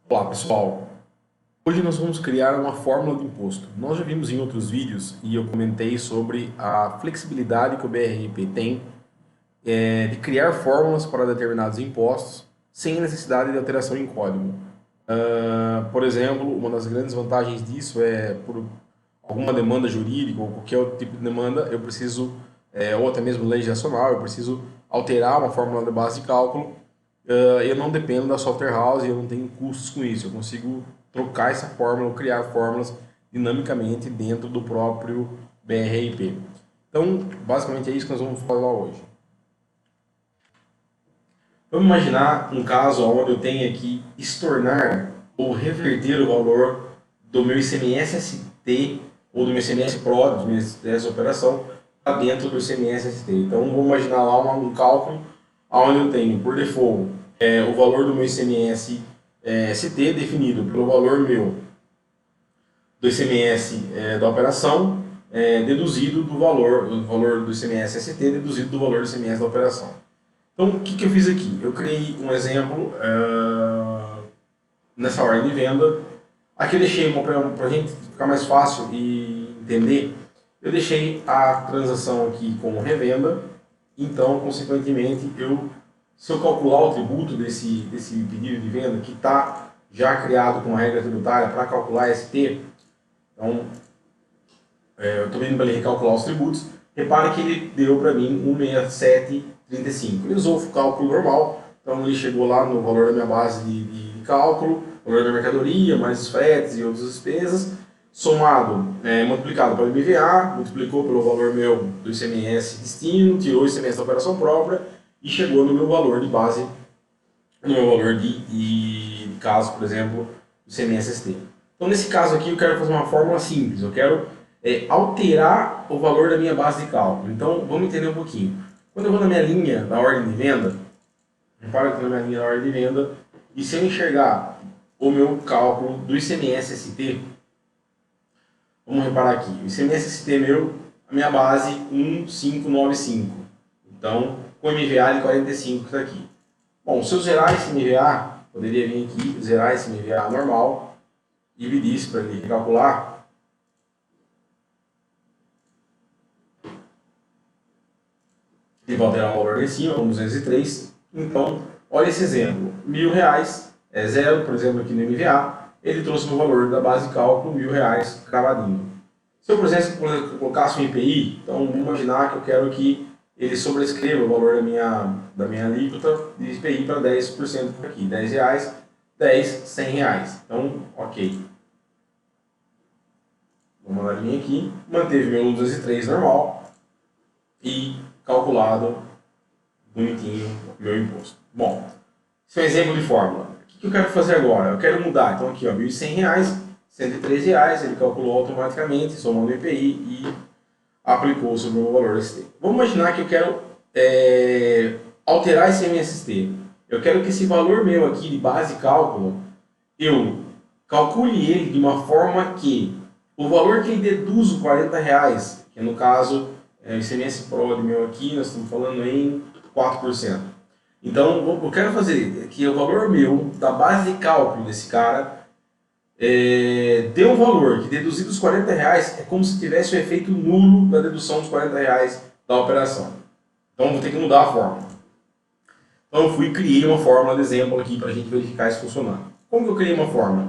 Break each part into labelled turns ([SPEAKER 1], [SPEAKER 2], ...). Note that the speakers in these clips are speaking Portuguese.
[SPEAKER 1] Olá pessoal, hoje nós vamos criar uma fórmula de imposto. Nós já vimos em outros vídeos e eu comentei sobre a flexibilidade que o BRP tem de criar fórmulas para determinados impostos sem necessidade de alteração em código. Por exemplo, uma das grandes vantagens disso é por alguma demanda jurídica ou qualquer outro tipo de demanda, eu preciso, ou até mesmo legislacional, eu preciso alterar uma fórmula de base de cálculo. Eu não dependo da software house e eu não tenho custos com isso. Eu consigo trocar essa fórmula ou criar fórmulas dinamicamente dentro do próprio BRIP. Então, basicamente é isso que nós vamos falar hoje. Vamos imaginar um caso onde eu tenha que estornar ou reverter o valor do meu ICMS-ST ou do meu ICMS-PRO, do meu ICMS operação, para dentro do ICMS-ST. Então, vamos imaginar lá um cálculo onde eu tenho, por default, o valor do meu ICMS-ST definido pelo valor meu do ICMS da operação, deduzido do valor do ICMS-ST deduzido do valor do ICMS da operação. Então, o que eu fiz aqui? Eu criei um exemplo nessa ordem de venda. Aqui eu deixei, para a gente ficar mais fácil e entender, eu deixei a transação aqui como revenda. Então, consequentemente, se eu calcular o tributo desse pedido de venda, que está já criado com a regra tributária para calcular ST, então, eu estou vendo para ele recalcular os tributos, repare que ele deu para mim 167,35. Ele usou o cálculo normal, então ele chegou lá no valor da minha base de cálculo, valor da mercadoria, mais os fretes e outras despesas, somado, multiplicado pelo IBVA, multiplicou pelo valor meu do ICMS destino, tirou o ICMS da operação própria e chegou no meu valor de base, no meu valor de caso, por exemplo, do ICMS-ST. Então, nesse caso aqui, eu quero fazer uma fórmula simples, eu quero alterar o valor da minha base de cálculo. Então, vamos entender um pouquinho. Quando eu vou na minha linha da ordem de venda, repara que na minha linha da ordem de venda, e se eu enxergar o meu cálculo do ICMS-ST, vamos reparar aqui, o ICMS-ST meu, a minha base 1.595. Então, com MVA de 45 que está aqui. Bom, se eu zerar esse MVA, poderia vir aqui, zerar esse MVA normal, dividir isso para ele recalcular. Ele vai alterar o valor em cima, 203. Então, olha esse exemplo. R$1.000 é zero, por exemplo, aqui no MVA. Ele trouxe no valor da base de cálculo R$1.000 cravadinho. Se eu, por exemplo, colocasse um IPI, então vamos imaginar que eu quero que ele sobrescreva o valor da minha alíquota de IPI para 10% por aqui. R$10, 10, R$100. Então, ok. Vou mandar vir aqui, manteve meu 203 normal e calculado bonitinho o meu imposto. Bom, esse é um exemplo de fórmula. O que eu quero fazer agora? Eu quero mudar. Então aqui, ó, R$1.100, R$103, ele calculou automaticamente, somando o IPI e aplicou sobre o valor ST. Vamos imaginar que eu quero alterar esse MST. Eu quero que esse valor meu aqui de base de cálculo, eu calcule ele de uma forma que o valor que ele deduz os R$40, que no caso o ICMS PRO meu aqui, nós estamos falando em 4%. Então, eu quero fazer que o valor meu, da base de cálculo desse cara, dê um valor que deduzido os R$40 é como se tivesse o efeito nulo da dedução dos R$40 da operação. Então, vou ter que mudar a fórmula. Então, eu fui e criei uma fórmula de exemplo aqui para a gente verificar isso funcionando. Como que eu criei uma fórmula?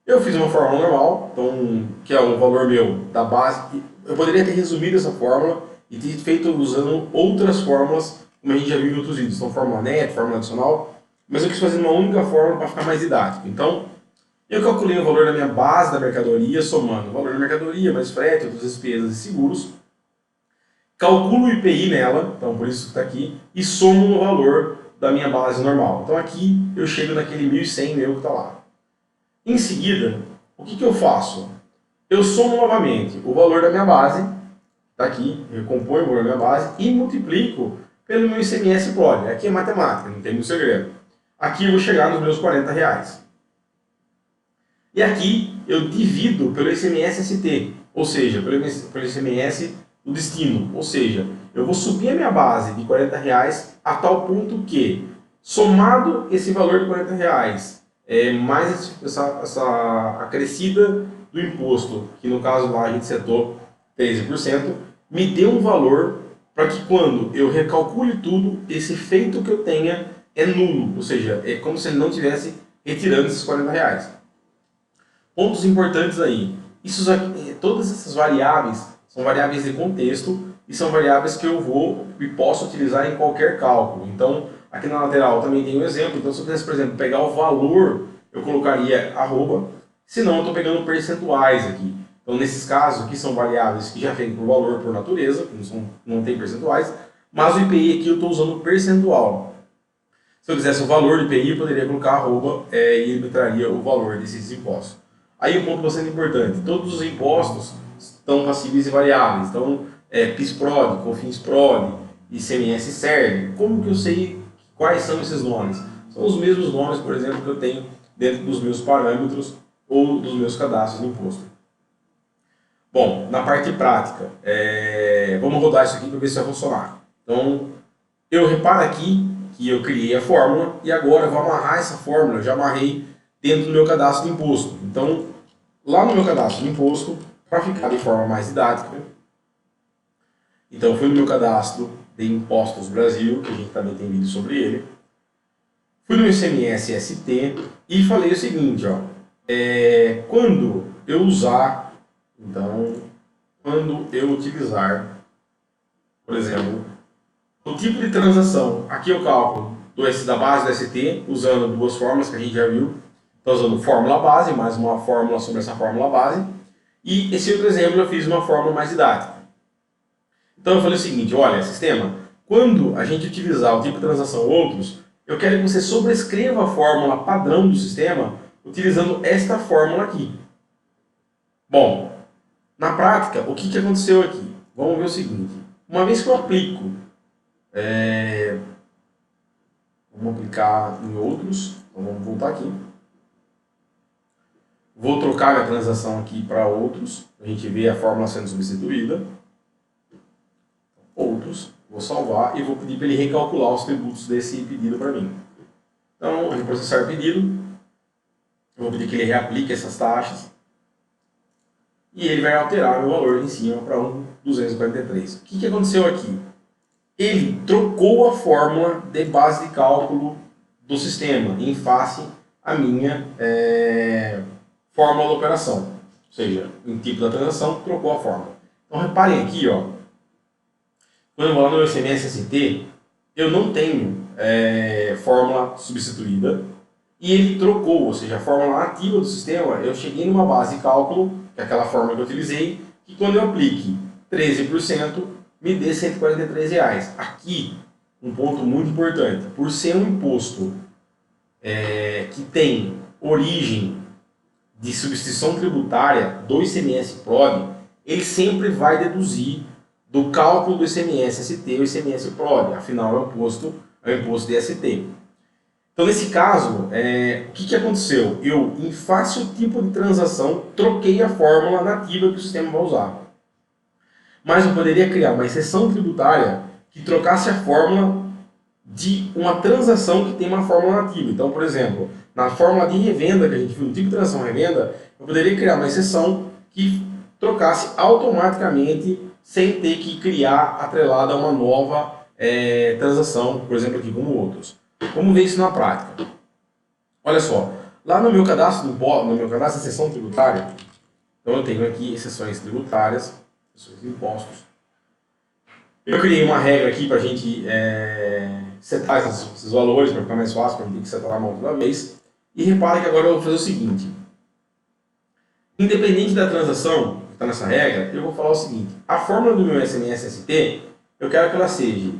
[SPEAKER 1] Eu fiz uma fórmula normal, então, que é o valor meu da base. Eu poderia ter resumido essa fórmula e ter feito usando outras fórmulas, como a gente já viu em outros vídeos. Então, fórmula net, fórmula adicional. Mas eu quis fazer uma única fórmula para ficar mais didático. Então, eu calculei o valor da minha base da mercadoria, somando o valor da mercadoria, mais frete, outras despesas e seguros. Calculo o IPI nela, então por isso que está aqui, e somo no valor da minha base normal. Então aqui eu chego naquele 1.100 meu que está lá. Em seguida, o que eu faço? Eu somo novamente o valor da minha base, está aqui, eu componho o valor da minha base e multiplico pelo meu ICMS PROD. Aqui é matemática, não tem muito segredo. Aqui eu vou chegar nos meus R$40. E aqui eu divido pelo ICMS-ST, ou seja, pelo ICMS do destino. Ou seja, eu vou subir a minha base de R$40 a tal ponto que, somado esse valor de R$40 mais essa acrescida do imposto, que no caso lá a gente setou 13%, me dê um valor para que quando eu recalcule tudo, esse efeito que eu tenha é nulo, ou seja, é como se ele não estivesse retirando esses R$ 40. Pontos importantes aí. Todas essas variáveis são variáveis de contexto e são variáveis que eu vou e posso utilizar em qualquer cálculo. Então, aqui na lateral também tem um exemplo. Então, se eu quisesse, por exemplo, pegar o valor, eu colocaria arroba, senão eu estou pegando percentuais aqui. Então, nesses casos aqui são variáveis que já vêm por valor por natureza, não tem percentuais, mas o IPI aqui eu estou usando percentual. Se eu quisesse o valor do IPI, eu poderia colocar arroba e ele me traria o valor desses impostos. Aí um ponto bastante importante, todos os impostos estão passíveis e variáveis. Então, PIS-PROD, COFINS-PROD, ICMS-SERD. Como que eu sei quais são esses nomes? São os mesmos nomes, por exemplo, que eu tenho dentro dos meus parâmetros ou dos meus cadastros de imposto. Bom, na parte prática, vamos rodar isso aqui para ver se vai funcionar. Então, eu reparo aqui que eu criei a fórmula e agora eu vou amarrar essa fórmula, eu já amarrei dentro do meu cadastro de imposto. Então, lá no meu cadastro de imposto, para ficar de forma mais didática, então eu fui no meu cadastro de Impostos Brasil, que a gente também tem vídeo sobre ele, fui no ICMS ST e falei o seguinte, ó, quando eu usar, então, quando eu utilizar, por exemplo, o tipo de transação, aqui eu calculo da base do ST, usando duas fórmulas que a gente já viu. Estou usando fórmula base, mais uma fórmula sobre essa fórmula base. E esse outro exemplo eu fiz uma fórmula mais didática. Então eu falei o seguinte, olha, sistema, quando a gente utilizar o tipo de transação outros, eu quero que você sobrescreva a fórmula padrão do sistema utilizando esta fórmula aqui. Bom, na prática, o que aconteceu aqui? Vamos ver o seguinte, uma vez que eu aplico, vamos aplicar em outros, então vamos voltar aqui. Vou trocar a transação aqui para outros, a gente vê a fórmula sendo substituída. Outros, vou salvar e vou pedir para ele recalcular os tributos desse pedido para mim. Então, reprocessar pedido, eu vou pedir que ele reaplique essas taxas e ele vai alterar meu valor em cima para 1.243. O que aconteceu aqui? Ele trocou a fórmula de base de cálculo do sistema em face à minha fórmula da operação. Ou seja, em tipo da transação, trocou a fórmula. Então reparem aqui, ó, quando eu vou lá no meu ICMS ST, eu não tenho fórmula substituída e ele trocou, ou seja, a fórmula ativa do sistema, eu cheguei numa base de cálculo, que é aquela fórmula que eu utilizei, que quando eu aplique 13%, me dê R$143. Aqui, um ponto muito importante, por ser um imposto que tem origem de substituição tributária do ICMS-PROD, ele sempre vai deduzir do cálculo do ICMS-ST ou ICMS-PROD, afinal é o imposto de ST. Então, nesse caso, o que aconteceu? Eu, em face ao tipo de transação, troquei a fórmula nativa que o sistema vai usar. Mas eu poderia criar uma exceção tributária que trocasse a fórmula de uma transação que tem uma fórmula nativa. Então, por exemplo, na fórmula de revenda que a gente viu, no tipo de transação revenda, eu poderia criar uma exceção que trocasse automaticamente sem ter que criar atrelada a uma nova transação, por exemplo, aqui como outros. Vamos ver isso na prática. Olha só, lá no meu cadastro de exceção tributária, então eu tenho aqui exceções tributárias, exceções de impostos. Eu criei uma regra aqui para a gente setar esses valores, para ficar mais fácil, para não ter que setar a mão toda vez. E repare que agora eu vou fazer o seguinte. Independente da transação que está nessa regra, eu vou falar o seguinte. A fórmula do meu ICMS-ST, eu quero que ela seja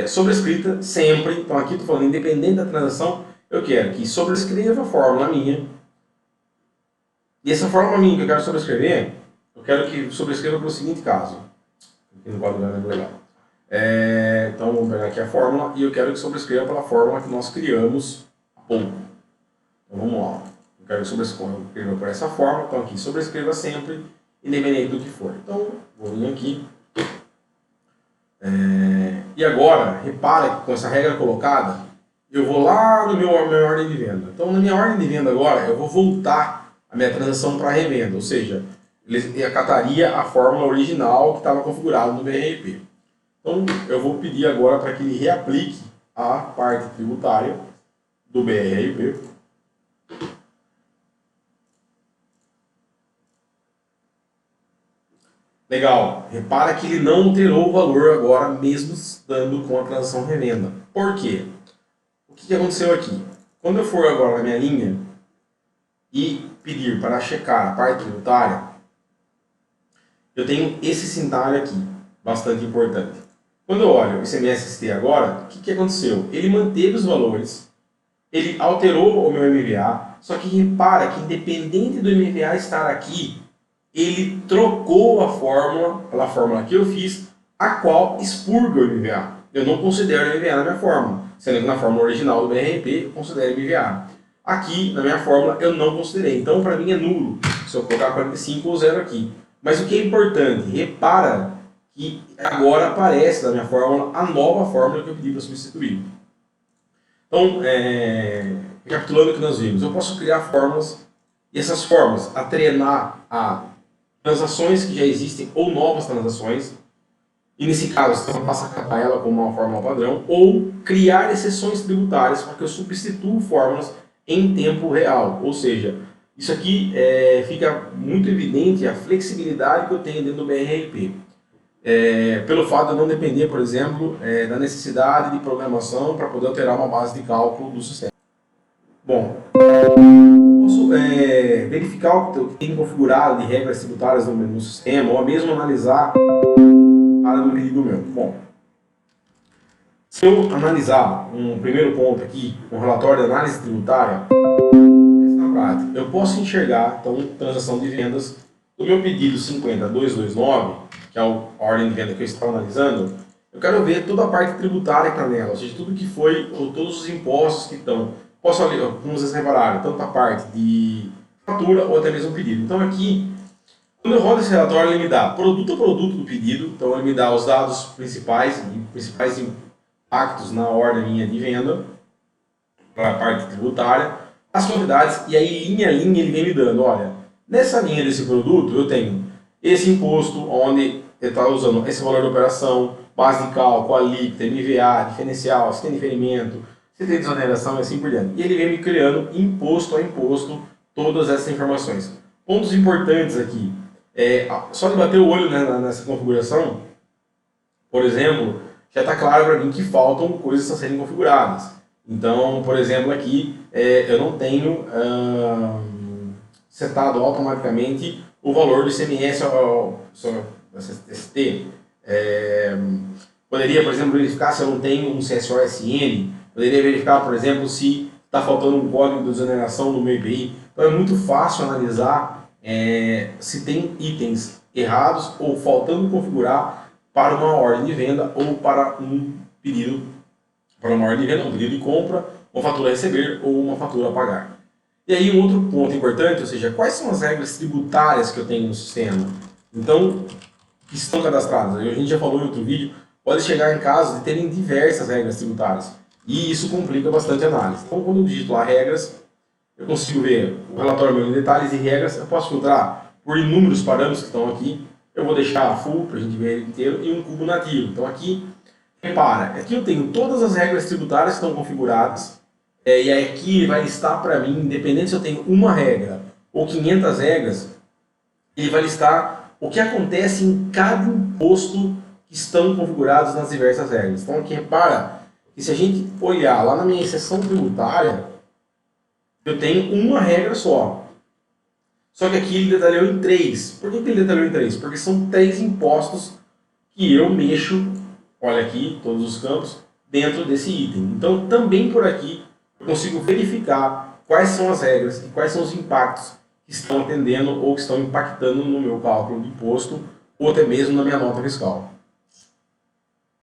[SPEAKER 1] sobrescrita sempre. Então aqui estou falando independente da transação, eu quero que sobrescreva a fórmula minha. E essa fórmula minha que eu quero sobrescrever, eu quero que sobrescreva para o seguinte caso. Aqui no quadro não é legal. Então vamos pegar aqui a fórmula e eu quero que sobrescreva pela fórmula que nós criamos há pouco. Então vamos lá. Eu quero que sobrescreva por essa fórmula. Então aqui sobrescreva sempre, independente do que for. Então vou vir aqui. E agora, repara que com essa regra colocada, eu vou lá no minha ordem de venda. Então, na minha ordem de venda agora, eu vou voltar a minha transação para revenda, ou seja, ele acataria a fórmula original que estava configurada no BRP. Então, eu vou pedir agora para que ele reaplique a parte tributária do BRP. Legal, repara que ele não alterou o valor agora, mesmo estando com a transação revenda. Por quê? O que aconteceu aqui? Quando eu for agora na minha linha e pedir para checar a parte tributária, eu tenho esse cenário aqui, bastante importante. Quando eu olho o ICMS-ST agora, o que aconteceu? Ele manteve os valores, ele alterou o meu MVA, só que repara que independente do MVA estar aqui, ele trocou a fórmula, pela fórmula que eu fiz, a qual expurga o MVA. Eu não considero o MVA na minha fórmula, sendo que na fórmula original do BRP eu considero MVA. Aqui, na minha fórmula, eu não considerei, então para mim é nulo, se eu colocar 45 ou 0 aqui. Mas o que é importante, repara que agora aparece na minha fórmula a nova fórmula que eu pedi para substituir. Então, recapitulando o que nós vimos, eu posso criar fórmulas e essas fórmulas atrelar a transações que já existem ou novas transações, e nesse caso você passa a catar ela como uma fórmula padrão, ou criar exceções tributárias para que eu substitua fórmulas em tempo real, ou seja, isso aqui fica muito evidente a flexibilidade que eu tenho dentro do BRP. Pelo fato de eu não depender, por exemplo, da necessidade de programação para poder alterar uma base de cálculo do sistema. Bom, posso verificar o que tem configurado de regras tributárias no sistema, ou mesmo analisar para um pedido meu. Bom, se eu analisar um primeiro ponto aqui, um relatório de análise tributária, na prática, eu posso enxergar, então, transação de vendas do meu pedido 50229, que é a ordem de venda que eu estava analisando. Eu quero ver toda a parte tributária que está nela, ou seja, tudo que foi, ou todos os impostos que estão. Posso ali, como vocês repararam, tanto a parte de fatura ou até mesmo pedido. Então aqui, quando eu rodo esse relatório, ele me dá produto a produto do pedido, então ele me dá os dados principais impactos na ordem minha de venda, para a parte tributária, as quantidades, e aí linha a linha ele vem me dando, olha, nessa linha desse produto eu tenho esse imposto, onde ele está usando esse valor de operação, base de cálculo, alíquota, MVA, diferencial, se tem diferimento, se tem desoneração e assim por diante. E ele vem me criando imposto a imposto todas essas informações. Pontos importantes aqui, só de bater o olho nessa configuração, por exemplo, já está claro para mim que faltam coisas a serem configuradas. Então, por exemplo, aqui eu não tenho setado automaticamente o valor do ICMS ao ST. Poderia, por exemplo, verificar se eu não tenho um CSO-SN. Poderia verificar, por exemplo, se está faltando um código de desoneração no meu IPI. Então é muito fácil analisar se tem itens errados ou faltando configurar para uma ordem de venda ou para um pedido, para uma ordem de venda, um pedido de compra, uma fatura a receber ou uma fatura a pagar. E aí um outro ponto importante, ou seja, quais são as regras tributárias que eu tenho no sistema? Então, que estão cadastradas. A gente já falou em outro vídeo, pode chegar em casos de terem diversas regras tributárias. E isso complica bastante a análise. Então, quando eu digito lá regras, eu consigo ver o relatório meu em detalhes e regras. Eu posso filtrar por inúmeros parâmetros que estão aqui. Eu vou deixar full para a gente ver ele inteiro e um cubo nativo. Então aqui, repara, aqui eu tenho todas as regras tributárias que estão configuradas. E aqui ele vai listar para mim, independente se eu tenho uma regra ou 500 regras, ele vai listar o que acontece em cada imposto que estão configurados nas diversas regras. Então aqui repara que se a gente olhar lá na minha exceção tributária, eu tenho uma regra só. Só que aqui ele detalhou em 3. Por que ele detalhou em 3? Porque são 3 impostos que eu mexo, olha aqui, todos os campos, dentro desse item. Então também por aqui eu consigo verificar quais são as regras e quais são os impactos que estão atendendo ou que estão impactando no meu cálculo de imposto ou até mesmo na minha nota fiscal.